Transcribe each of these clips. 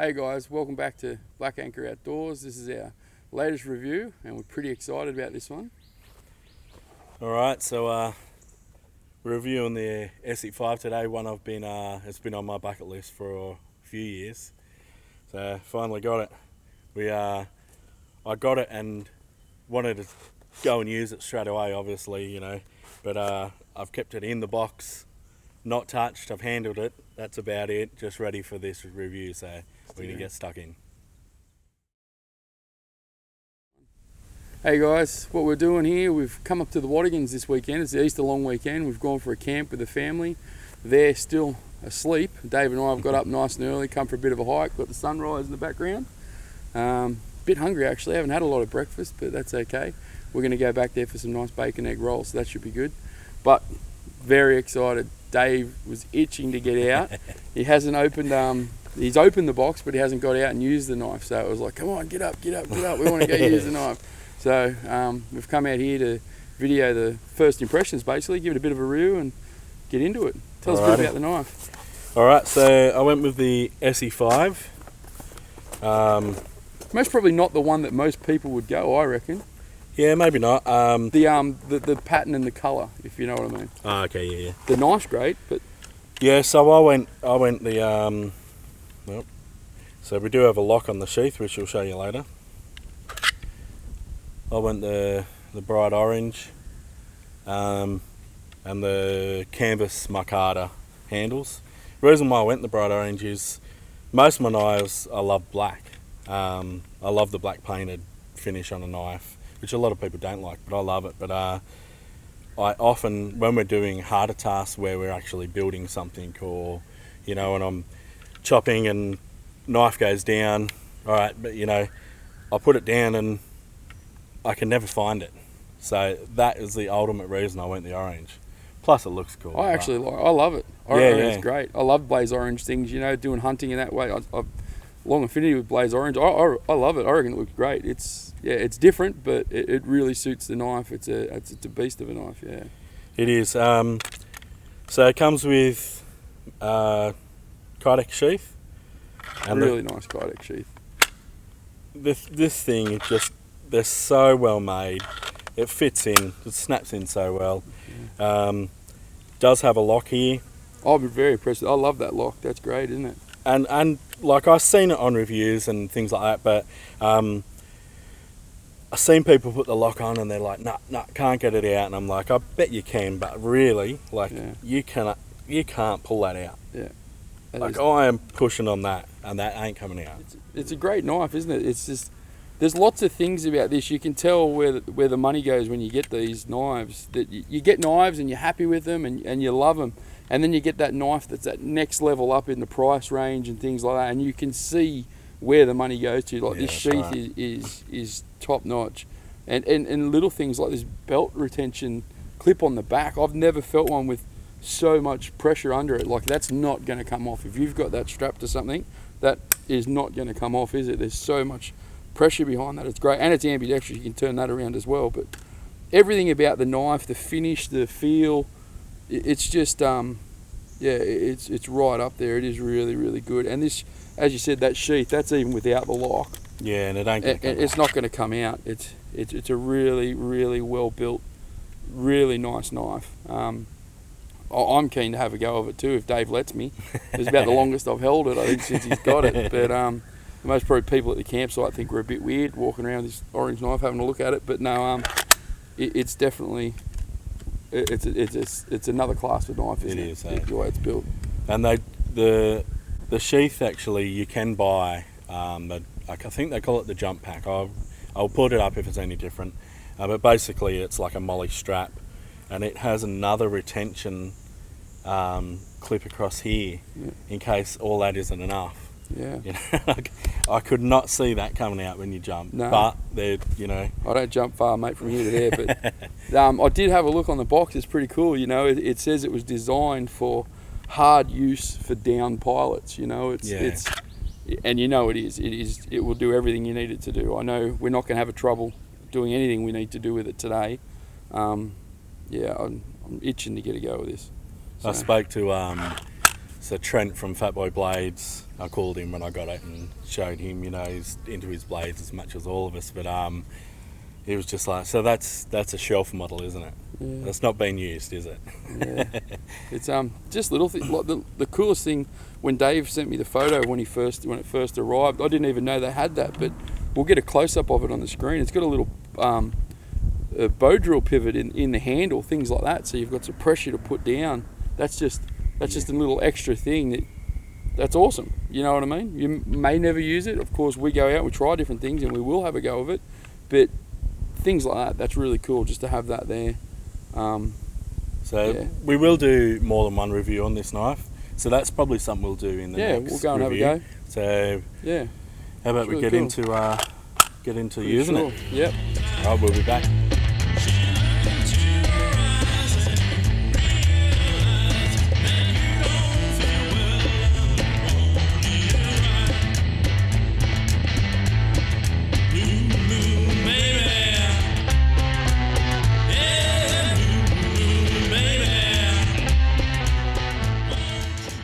Hey guys, welcome back to Black Anchor Outdoors. This is our latest review and we're pretty excited about this one. Alright, so we're reviewing the ESEE 5 today. One it's been on my bucket list for a few years. So finally got it. I got it and wanted to go and use it straight away, obviously, but I've kept it in the box, not touched. I've handled it. That's about it. Just ready for this review, so we're going to get stuck in. Hey guys, what we're doing here, we've come up to the Wattigans this weekend. It's the Easter long weekend. We've gone for a camp with the family. They're still asleep. Dave and I have got up nice and early, come for a bit of a hike, got the sunrise in the background. Bit hungry actually, haven't had a lot of breakfast, but that's okay. We're going to go back there for some nice bacon egg rolls, so that should be good. But very excited. Dave was itching to get out. He hasn't opened, he's opened the box, but he hasn't got out and used the knife. So it was like, come on, get up. We want to go use the knife. So we've come out here to video the first impressions, basically, give it a bit of a review and get into it. Tell us a bit about the knife. Alright, so I went with the ESEE 5. Most probably not the one that most people would go, I reckon. Yeah, maybe not. The pattern and the colour, if you know what I mean. Oh, okay, yeah. The knife's great, but yeah. So I went the nope. So we do have a lock on the sheath, which we'll show you later. I went the bright orange, and the canvas micarta handles. The reason why I went the bright orange is most of my knives I love black. I love the black painted finish on a knife, which a lot of people don't like, but I love it. But I often, when we're doing harder tasks where we're actually building something, or and I'm chopping and knife goes down, alright, but I put it down and I can never find it. So that is the ultimate reason I went the orange. Plus it looks cool. I love it. It's great. I love blaze orange things, doing hunting in that way. I've long affinity with blaze orange. I love it. I reckon it looks great. It's different, but it really suits the knife. It's a beast of a knife. Yeah, it is. So it comes with Kydex sheath. And really nice Kydex sheath. This thing they're so well made. It fits in. It snaps in so well. Yeah. Does have a lock here. I've been very impressed. I love that lock. That's great, isn't it? And like I've seen it on reviews and things like that, but I've seen people put the lock on and they're like, nah, can't get it out. And I'm like, I bet you can, but really, you can't pull that out. Yeah. I am pushing on that, and that ain't coming out. It's a great knife, isn't it? It's just, there's lots of things about this. You can tell where the money goes when you get these knives. That you get knives and you're happy with them and you love them. And then you get that knife that's that next level up in the price range and things like that, and you can see where the money goes to. Like this sheath is top notch, and little things like this belt retention clip on the back. I've never felt one with so much pressure under it. Like that's not going to come off. If you've got that strapped to something, that is not going to come off, is it? There's so much pressure behind that. It's great, and it's ambidextrous. You can turn that around as well. But everything about the knife, the finish, the feel. It's just it's right up there. It is really, really good. And this, as you said, that sheath, that's even without the lock. Yeah, and it ain't gonna come out. It's not going to come out. It's a really, really well built, really nice knife. I'm keen to have a go of it too if Dave lets me. It's about the longest I've held it, I think, since he's got it. But most probably people at the campsite think we're a bit weird walking around with this orange knife having a look at it. But no, it's definitely. It's another class of knife, isn't it? It is, the way it's built. And the sheath actually you can buy. I think they call it the jump pack. I'll put it up if it's any different. But basically, it's like a molly strap, and it has another retention clip across here in case all that isn't enough. Yeah. I could not see that coming out when you jump. No. But they're, I don't jump far, mate, from here to there. But I did have a look on the box. It's pretty cool. It says it was designed for hard use for down pilots. It's and it is. It will do everything you need it to do. I know we're not going to have a trouble doing anything we need to do with it today. I'm itching to get a go with this. So. I spoke to So Trent from Fatboy Blades, I called him when I got it and showed him, you know, he's into his blades as much as all of us, but he was just like, so that's a shelf model, isn't it? Yeah. That's not being used, is it? Yeah. It's just little things. Like the coolest thing, when Dave sent me the photo when it first arrived, I didn't even know they had that, but we'll get a close up of it on the screen. It's got a little a bow drill pivot in the handle, things like that. So you've got some pressure to put down. That's just a little extra thing that's awesome. You know what I mean? You may never use it. Of course, we go out, we try different things, and we will have a go of it. But things like that, that's really cool just to have that there. We will do more than one review on this knife. So that's probably something we'll do in the next we'll go and review. have a go. So yeah, how about we really get into using it? Yep. All right, we'll be back.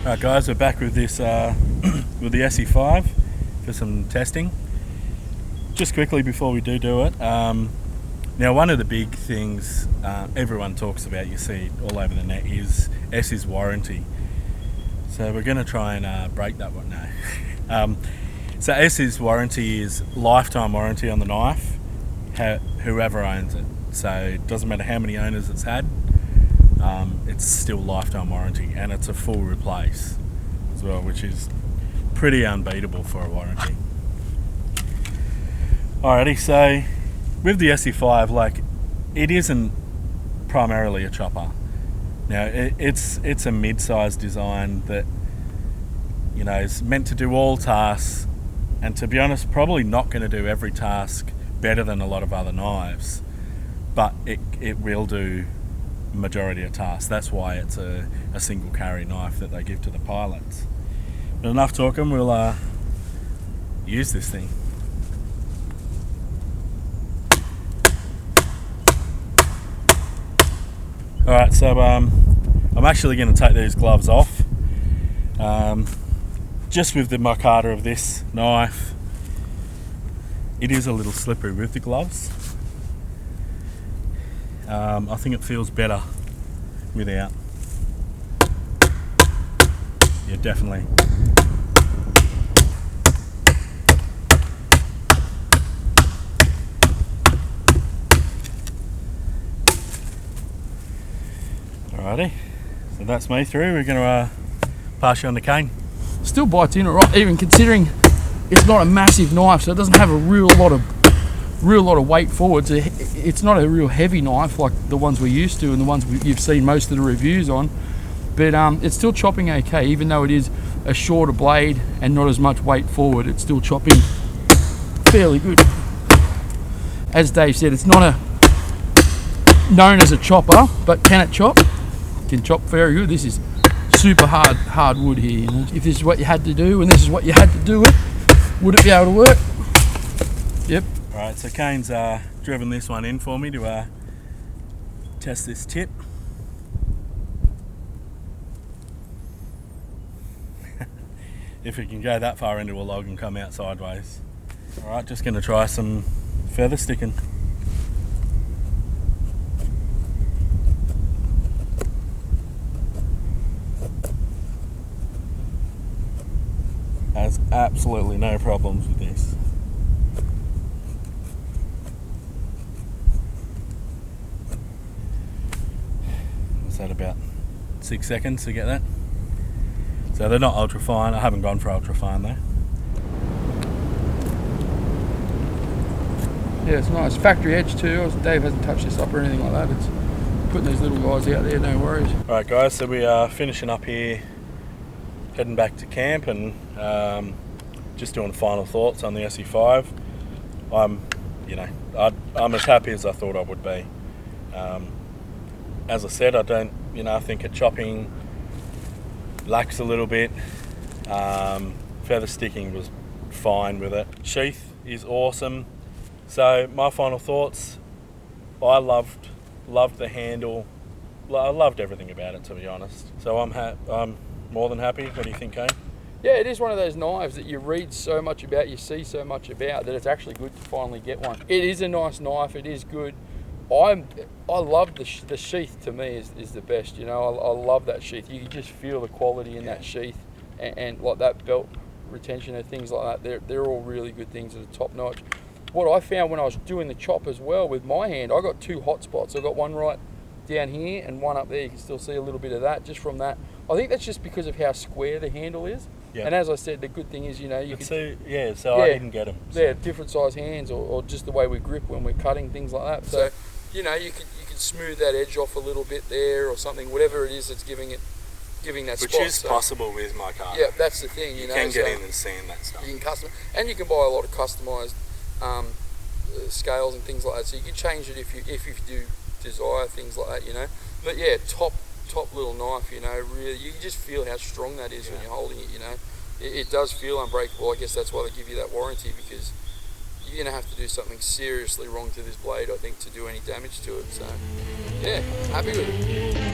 Alright guys, we're back with this with the ESEE 5 for some testing. Just quickly before we do it, now one of the big things everyone talks about, you see all over the net, is ESEE's warranty. So we're going to try and break that one now. So ESEE's warranty is lifetime warranty on the knife, whoever owns it. So it doesn't matter how many owners it's had. It's still lifetime warranty, and it's a full replace as well, which is pretty unbeatable for a warranty. Alrighty, so with the ESEE 5, like, it isn't primarily a chopper. Now it's a mid-sized design that, you know, is meant to do all tasks, and to be honest, probably not going to do every task better than a lot of other knives, but it will do majority of tasks. That's why it's a single carry knife that they give to the pilots. But enough talking, we'll use this thing. Alright, so I'm actually going to take these gloves off. Just with the micarta of this knife, it is a little slippery with the gloves. I think it feels better without. Yeah, definitely. Alrighty, so that's me through. We're going to pass you on the cane. Still bites in alright, even considering it's not a massive knife, so it doesn't have a real lot of weight forward. So it's not a real heavy knife like the ones we're used to and the ones you've seen most of the reviews on, but it's still chopping okay. Even though it is a shorter blade and not as much weight forward, it's still chopping fairly good. As Dave said, it's not known as a chopper, but can it chop? Can chop very good. This is super hard wood here, you know? If this is what you had to do and this is what you had to do it, would it be able to work? Yep. Alright, so Kane's driven this one in for me to test this tip. If it can go that far into a log and come out sideways. Alright, just going to try some feather sticking. Has absolutely no problems with this. What's that, about 6 seconds to get that? So they're not ultra fine. I haven't gone for ultra fine though. Yeah, it's nice. Factory edge too. Dave hasn't touched this up or anything like that. It's putting these little guys out there, no worries. Alright guys, so we are finishing up here, heading back to camp, and just doing final thoughts on the ESEE 5. I'm as happy as I thought I would be. As I said, I think a chopping lacks a little bit. Feather sticking was fine with it. Sheath is awesome. So my final thoughts, I loved the handle. I loved everything about it, to be honest. So I'm More than happy. What do you think, Kane? Yeah, it is one of those knives that you read so much about, you see so much about, that it's actually good to finally get one. It is a nice knife. It is good. I love the sheath. To me is the best. You know, I love that sheath. You can just feel the quality in that sheath, and like that belt retention and things like that. They're all really good things at the top notch. What I found when I was doing the chop as well with my hand, I got two hot spots. I got one right down here and one up there. You can still see a little bit of that just from that. I think that's just because of how square the handle is. Yeah. And as I said, the good thing is, you know, you can... So I didn't get them. So. Yeah, different size hands, or just the way we grip when we're cutting, things like that. So, you know, you can smooth that edge off a little bit there or something, whatever it is that's giving that spot. Which is possible with my car. Yeah, that's the thing, you know. You can get in and sand that stuff. You can custom, and you can buy a lot of customised scales and things like that. So you can change it if you do desire things like that, you know. But yeah, top little knife, you know. Really, you can just feel how strong that is when you're holding it, you know. It does feel unbreakable. I guess that's why they give you that warranty, because you're going to have to do something seriously wrong to this blade, I think, to do any damage to it. So, yeah, happy with it.